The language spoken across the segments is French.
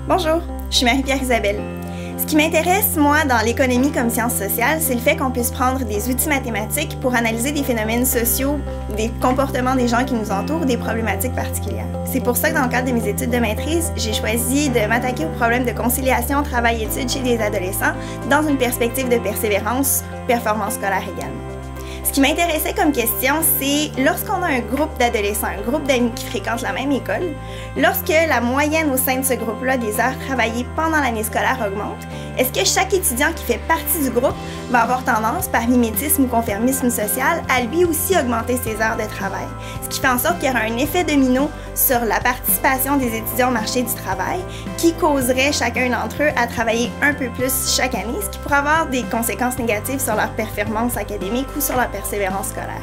Bonjour, je suis Marie-Pierre Isabelle. Ce qui m'intéresse, moi, dans l'économie comme science sociale, c'est le fait qu'on puisse prendre des outils mathématiques pour analyser des phénomènes sociaux, des comportements des gens qui nous entourent, des problématiques particulières. C'est pour ça que dans le cadre de mes études de maîtrise, j'ai choisi de m'attaquer au problème de conciliation travail-études chez les adolescents dans une perspective de persévérance, performance scolaire également. Ce qui m'intéressait comme question, c'est lorsqu'on a un groupe d'adolescents, un groupe d'amis qui fréquentent la même école, lorsque la moyenne au sein de ce groupe-là des heures travaillées pendant l'année scolaire augmente, est-ce que chaque étudiant qui fait partie du groupe va avoir tendance, par mimétisme ou conformisme social, à lui aussi augmenter ses heures de travail? Ce qui fait en sorte qu'il y aura un effet domino sur la participation des étudiants au marché du travail qui causerait chacun d'entre eux à travailler un peu plus chaque année, ce qui pourrait avoir des conséquences négatives sur leur performance académique ou sur leur persévérance scolaire.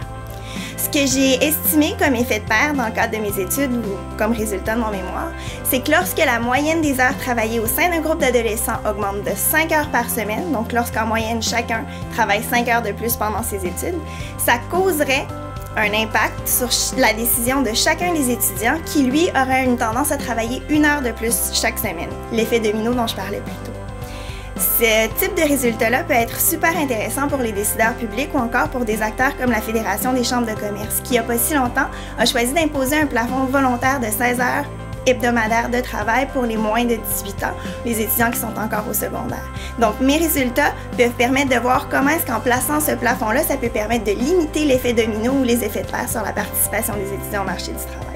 Ce que j'ai estimé comme effet de pair dans le cadre de mes études ou comme résultat de mon mémoire, c'est que lorsque la moyenne des heures travaillées au sein d'un groupe d'adolescents augmente de 5 heures par semaine, donc lorsqu'en moyenne chacun travaille 5 heures de plus pendant ses études, ça causerait un impact sur la décision de chacun des étudiants qui, lui, aurait une tendance à travailler 1 heure de plus chaque semaine, l'effet domino dont je parlais plus tôt. Ce type de résultat-là peut être super intéressant pour les décideurs publics ou encore pour des acteurs comme la Fédération des chambres de commerce, qui, il n'y a pas si longtemps, a choisi d'imposer un plafond volontaire de 16 heures hebdomadaires de travail pour les moins de 18 ans, les étudiants qui sont encore au secondaire. Donc, mes résultats peuvent permettre de voir comment est-ce qu'en plaçant ce plafond-là, ça peut permettre de limiter l'effet domino ou les effets de pair sur la participation des étudiants au marché du travail.